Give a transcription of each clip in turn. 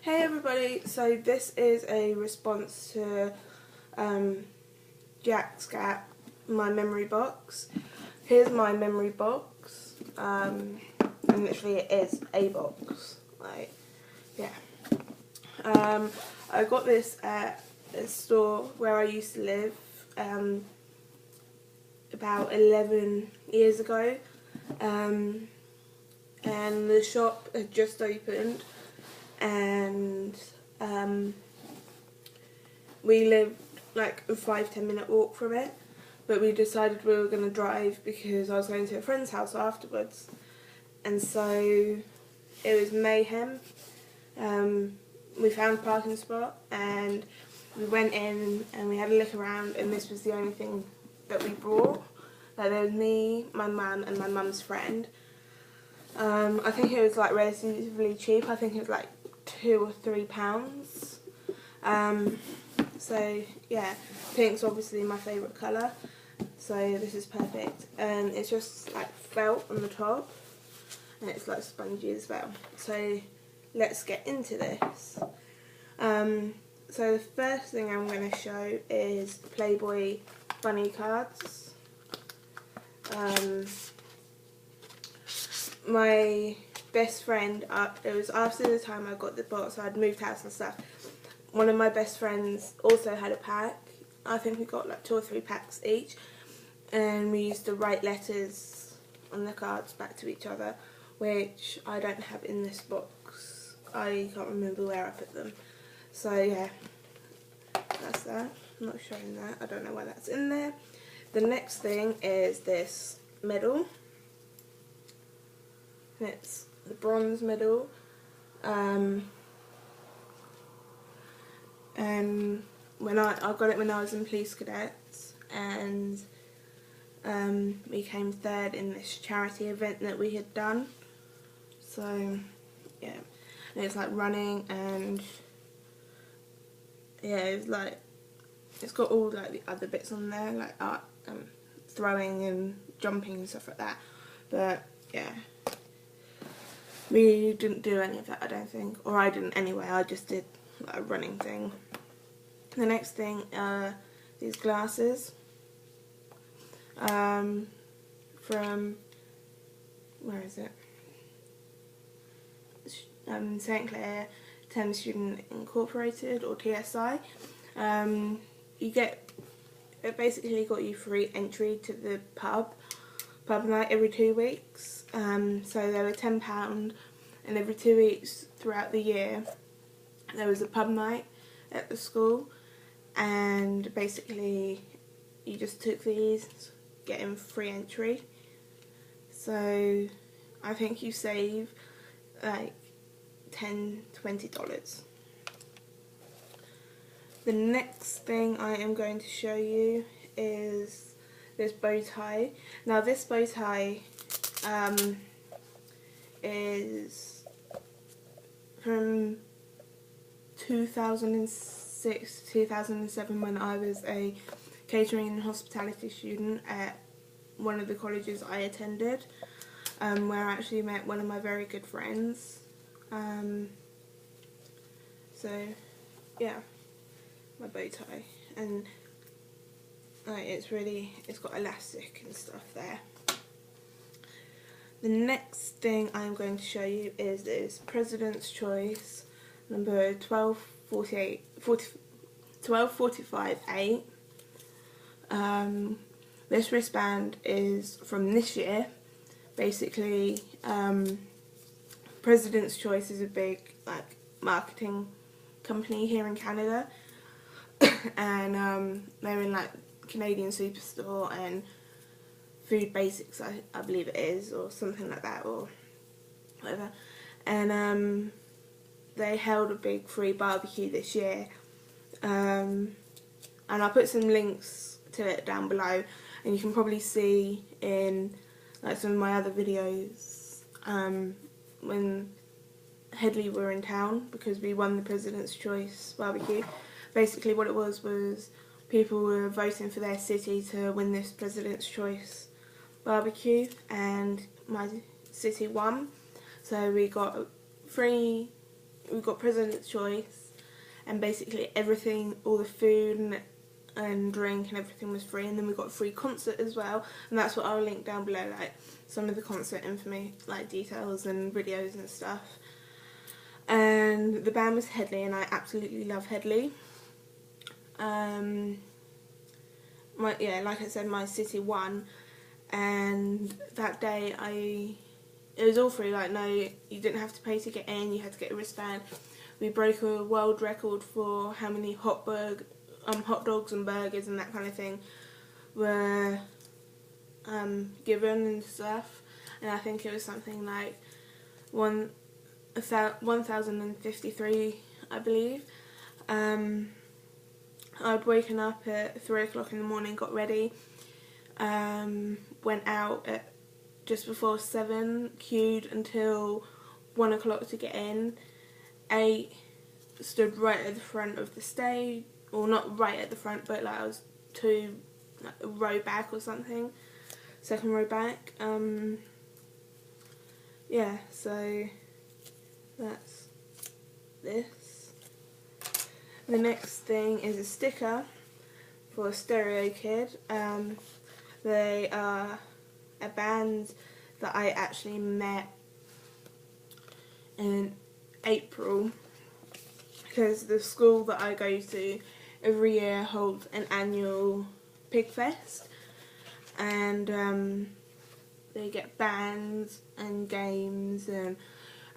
Hey everybody, so this is a response to Jack's Gap, my memory box. Here's my memory box, and literally it is a box, like, yeah. I got this at a store where I used to live about 11 years ago, and the shop had just opened, and we lived like a 5-10 minute walk from it, but we decided we were going to drive because I was going to a friend's house afterwards, and so it was mayhem. We found a parking spot and we went in and we had a look around, and this was the only thing that we brought. Like, there was me, my mum and my mum's friend. I think it was like relatively cheap. I think it was like £2 or £3. So yeah, pink's obviously my favourite colour, so this is perfect. And it's just like felt on the top, and it's like spongy as well. So let's get into this. So the first thing I'm going to show is Playboy bunny cards. My best friend, it was after the time I got the box, so I'd moved house and stuff. One of my best friends also had a pack. I think we got like 2 or 3 packs each, and we used to write letters on the cards back to each other, which I don't have in this box. I can't remember where I put them. So yeah, that's that. I'm not showing that. I don't know why that's in there. The next thing is this medal. It's the bronze medal. And when I got it when I was in police cadets, and we came 3rd in this charity event that we had done. So yeah, and it's like running, and yeah, it's got all like the other bits on there, like art, throwing and jumping and stuff like that. But yeah, we didn't do any of that, I don't think, or I didn't anyway. I just did like a running thing. The next thing are these glasses from, where is it? St Clair Thames Student Incorporated, or TSI. It basically got you free entry to the pub night every 2 weeks. So they were £10, and every 2 weeks throughout the year there was a pub night at the school, and basically you just took these, getting free entry. So I think you save like $10–20. The next thing I am going to show you is this bow tie. Now this bow tie is from 2006 to 2007, when I was a catering and hospitality student at one of the colleges I attended, where I actually met one of my very good friends. So yeah, my bow tie, and it's got elastic and stuff there. The next thing I'm going to show you is this President's Choice number 1245-8. This wristband is from this year. Basically, President's Choice is a big like marketing company here in Canada, and they're in like Canadian Superstore and Food Basics, I believe it is, or something like that, or whatever. And they held a big free barbecue this year, and I'll put some links to it down below, and you can probably see in like some of my other videos when Headley were in town, because we won the President's Choice barbecue. Basically what it was people were voting for their city to win this President's Choice barbecue, and my city won. So we got free we got President's Choice, and basically everything, all the food and drink and everything was free. And then we got a free concert as well, and that's what I'll link down below, like some of the concert information, like details and videos and stuff. And the band was Headley, and I absolutely love Headley. Like I said, my city won, and that day it was all free. Like, no, you didn't have to pay to get in. You had to get a wristband. We broke a world record for how many hot dogs and burgers and that kind of thing were given and stuff. And I think it was something like 1,053, I believe. I'd woken up at 3 o'clock in the morning, got ready, went out at just before 7, queued until 1 o'clock to get in, ate, stood right at the front of the stage, or not right at the front, but like I was a row back or something, second row back. Yeah, so that's this. The next thing is a sticker for Stereo Kid. They are a band that I actually met in April, because the school that I go to every year holds an annual pig fest, and they get bands and games and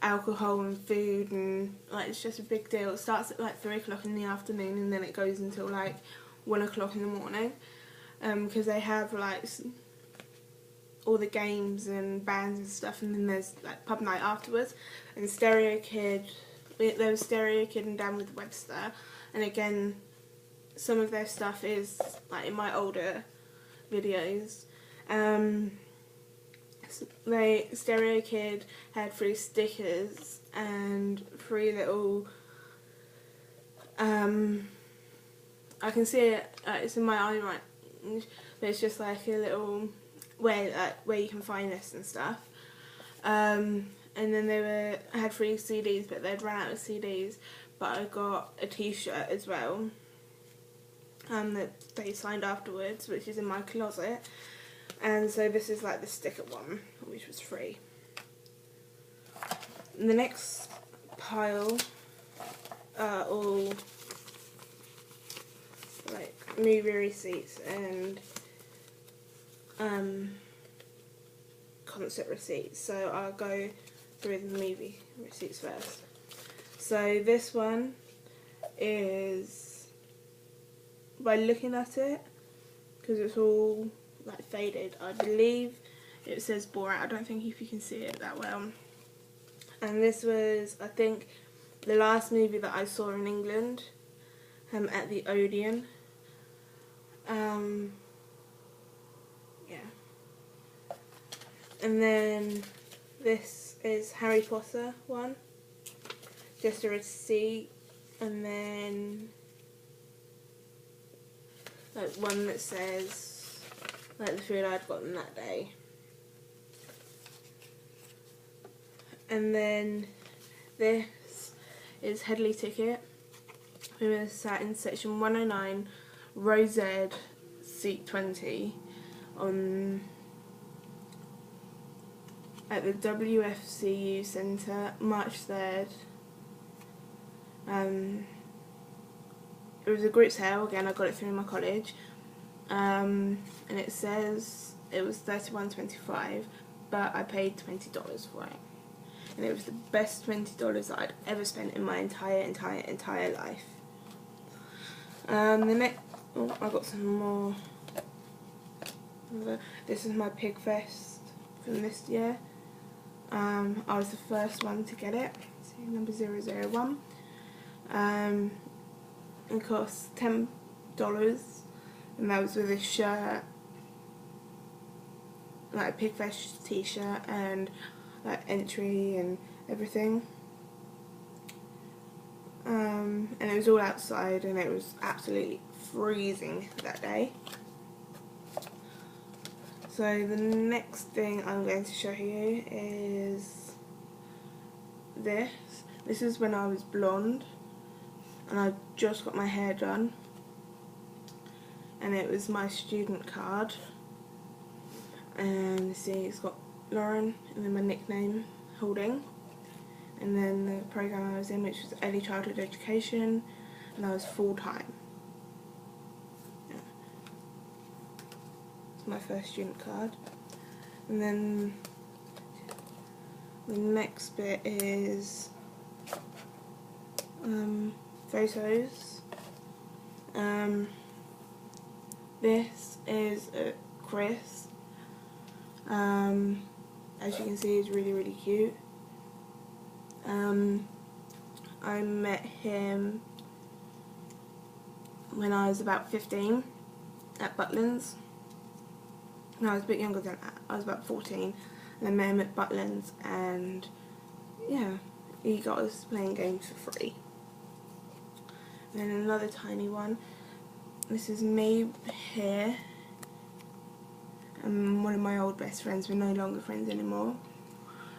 alcohol and food, and like it's just a big deal. It starts at like 3 o'clock in the afternoon, and then it goes until like 1 o'clock in the morning, because they have like all the games and bands and stuff, and then there's like pub night afterwards. And Stereo Kid, there was Stereo Kid and Dan with Webster, and again some of their stuff is like in my older videos. Stereo Kid had 3 stickers and 3 little, I can see it, it's in my eye right, but it's just like a little where you can find this and stuff. And then I had 3 CDs, but they'd run out of CDs, but I got a t-shirt as well, that they signed afterwards, which is in my closet. And so this is like the sticker one, which was free. And the next pile are all like movie receipts and concert receipts. So I'll go through the movie receipts first. So this one is, by looking at it, because it's all like faded, I believe it says Borat. I don't think if you can see it that well. And this was, I think, the last movie that I saw in England, at the Odeon. Yeah. And then this is Harry Potter one, just a receipt, and then like one that says like the food I'd gotten that day. And then this is Headley ticket. We were sat in section 109, row Z, seat 20, at the WFCU Centre, March 3rd. It was a group sale, again I got it through my college. And it says it was $31.25, but I paid $20 for it, and it was the best $20 that I'd ever spent in my entire life. The next, I got some more. This is my Pig Fest from this year. I was the first one to get it, so number 001. It cost $10. And that was with a shirt, like a Pig Fest t-shirt, and like entry and everything. And it was all outside, and it was absolutely freezing that day. So the next thing I'm going to show you is this. This is when I was blonde and I just got my hair done, and it was my student card, and see it's got Lauren and then my nickname Holding, and then the program I was in, which was early childhood education, and I was full-time. Yeah. It's my first student card. And then the next bit is photos. This is Chris. As you can see, he's really cute. I met him when I was about 15 at Butlins. No, I was a bit younger than that. I was about 14, and I met him at Butlins, and yeah, he got us playing games for free. And then another tiny one. This is me here. One of my old best friends. We're no longer friends anymore.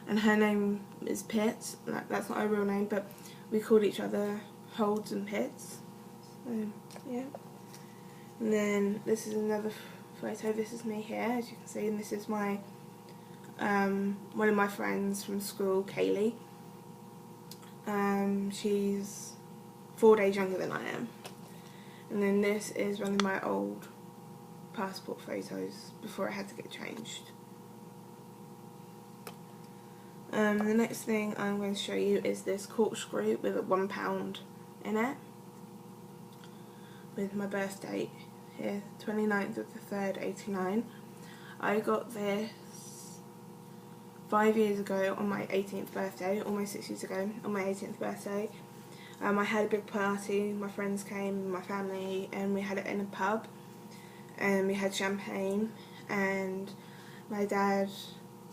And her name is Pits. That's not her real name, but we called each other Holds and Pits. So, yeah. And then this is another photo. This is me here, as you can see, and this is my one of my friends from school, Kaylee. She's 4 days younger than I am. And then this is one of my old passport photos before it had to get changed. The next thing I'm going to show you is this corkscrew with a £1 in it, with my birth date here, 29th of the 3rd, 89. I got this 5 years ago on my 18th birthday, almost 6 years ago on my 18th birthday. I had a big party, my friends came, my family, and we had it in a pub, and we had champagne, and my dad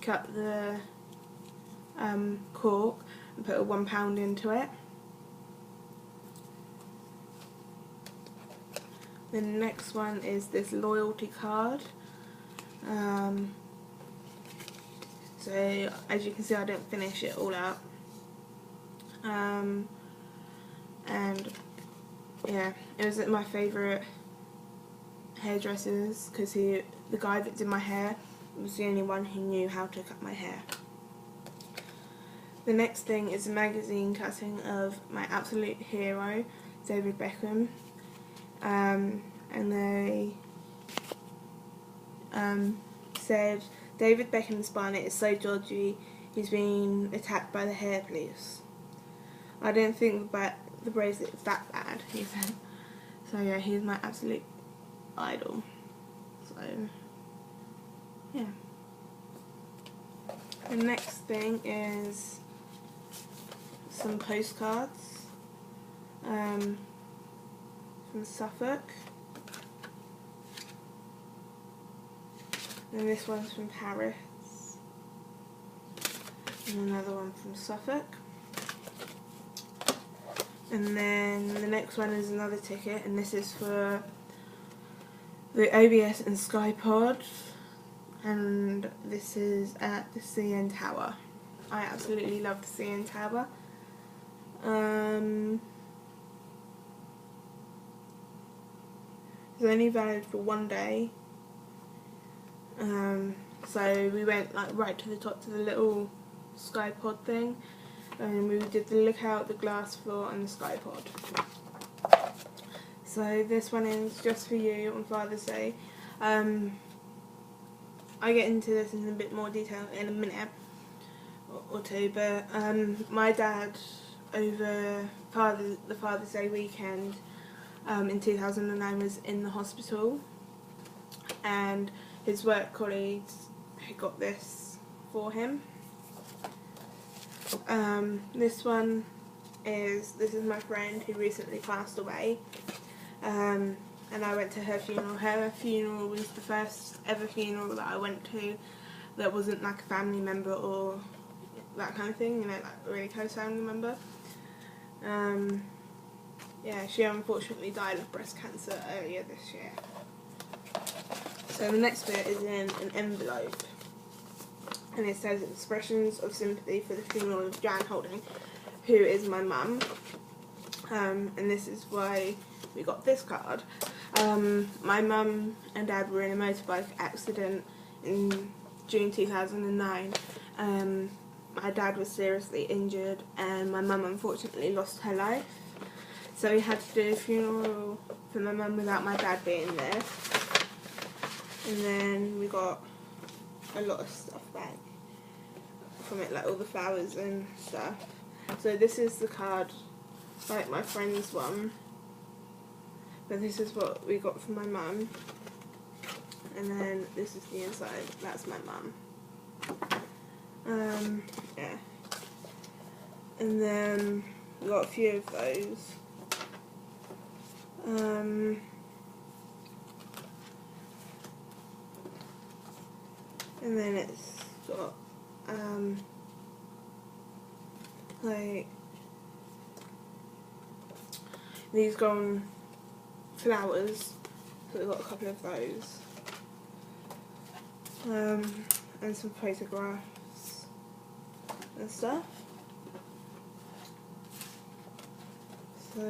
cut the cork and put a £1 into it. The next one is this loyalty card. So as you can see, I didn't finish it all out. And yeah, it was at my favourite hairdressers, because the guy that did my hair was the only one who knew how to cut my hair. The next thing is a magazine cutting of my absolute hero, David Beckham. And they said, David Beckham's bonnet is so dodgy, he's been attacked by the hair police. I didn't think that the bracelet was that bad, he said. So yeah, he's my absolute idol. So yeah. The next thing is some postcards from Suffolk. And this one's from Paris. And another one from Suffolk. And then the next one is another ticket, and this is for the OBS and Sky Pod, and this is at the CN Tower. I absolutely love the CN Tower. It's only valid for 1 day. So we went like right to the top to the little Sky Pod thing, and we did the lookout, the glass floor, and the Sky Pod. So this one is just for you on Father's Day. I get into this in a bit more detail in a minute or two, but my dad, over the Father's Day weekend in 2009, was in the hospital, and his work colleagues had got this for him. This is my friend who recently passed away, and I went to her funeral. Her funeral was the first ever funeral that I went to that wasn't like a family member or that kind of thing, you know, like a really close family member. Yeah, she unfortunately died of breast cancer earlier this year. So the next bit is in an envelope, and it says expressions of sympathy for the funeral of Jan Holding, who is my mum, and this is why we got this card. My mum and dad were in a motorbike accident in June 2009. My dad was seriously injured and my mum unfortunately lost her life. So we had to do a funeral for my mum without my dad being there. And then we got a lot of stuff back from it, like all the flowers and stuff. So this is the card, like my friend's one. But this is what we got from my mum. And then this is the inside, that's my mum. Yeah. And then we got a few of those. And then it's got like these golden flowers, so we've got a couple of those, and some photographs and stuff. So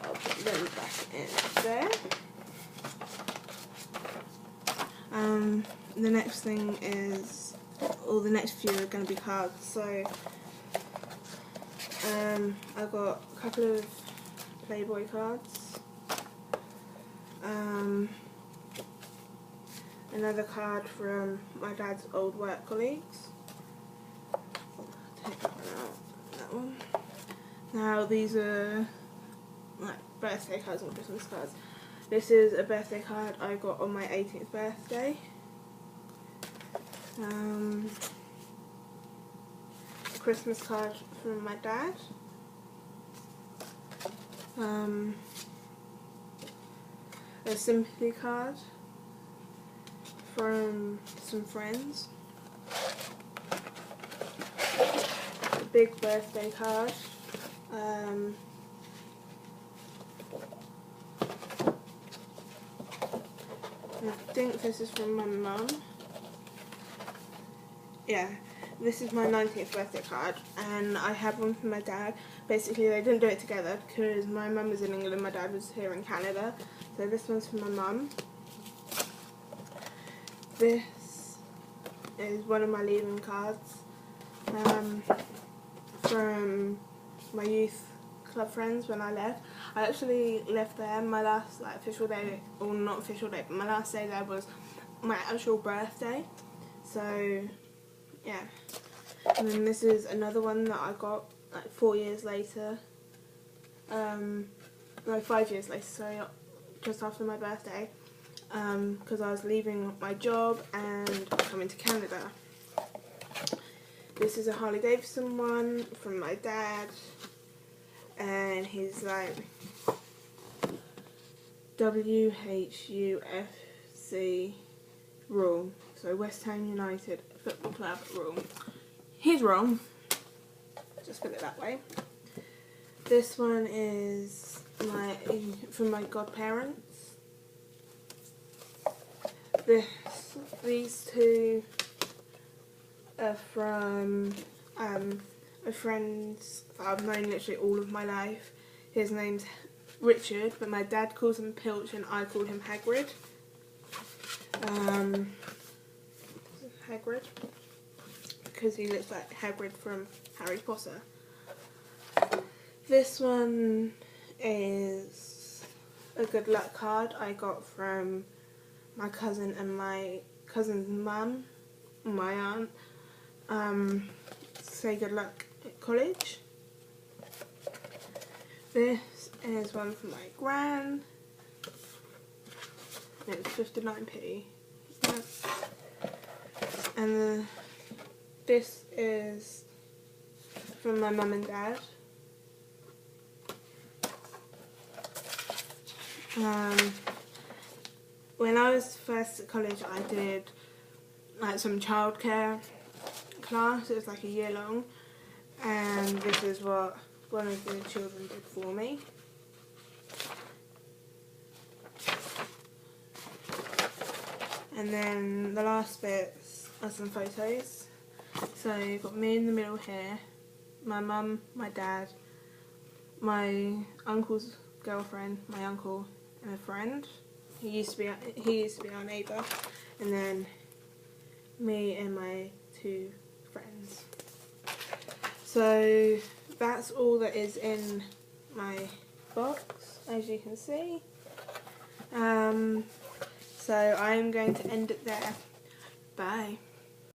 I'll put them back in there. The next thing is, or the next few are going to be cards. So I got a couple of Playboy cards, another card from my dad's old work colleagues. Take that one out, that one. Now these are like birthday cards and Christmas cards. This is a birthday card I got on my 18th birthday. A Christmas card from my dad. A sympathy card from some friends. A big birthday card. I think this is from my mum. Yeah, this is my 19th birthday card, and I had one from my dad. Basically, they didn't do it together because my mum was in England and my dad was here in Canada. So this one's from my mum. This is one of my leaving cards from my youth club friends when I left. I actually left there, my last official day, or not official day, but my last day there was my actual birthday. So yeah, and then this is another one that I got like 4 years later, no, 5 years later, sorry, just after my birthday, because I was leaving my job and coming to Canada. This is a Harley Davidson one from my dad, and he's like WHUFC rule, so West Ham United Football Club rule. He's wrong, just put it that way. This one is from my godparents. These two are from a friend that I've known literally all of my life. His name's Richard, but my dad calls him Pilch and I call him Hagrid. Hagrid, because he looks like Hagrid from Harry Potter. This one is a good luck card I got from my cousin and my cousin's mum, my aunt. Say good luck at college. This is one from my gran. It's 59p. And this is from my mum and dad. When I was first at college, I did like some childcare class. It was like a year long, and this is what one of the children did for me. And then the last bits are some photos. So you've got me in the middle here, my mum, my dad, my uncle's girlfriend, my uncle, and a friend. He used to be our neighbour, and then me and my 2 friends. So that's all that is in my box, as you can see. So I'm going to end it there. Bye.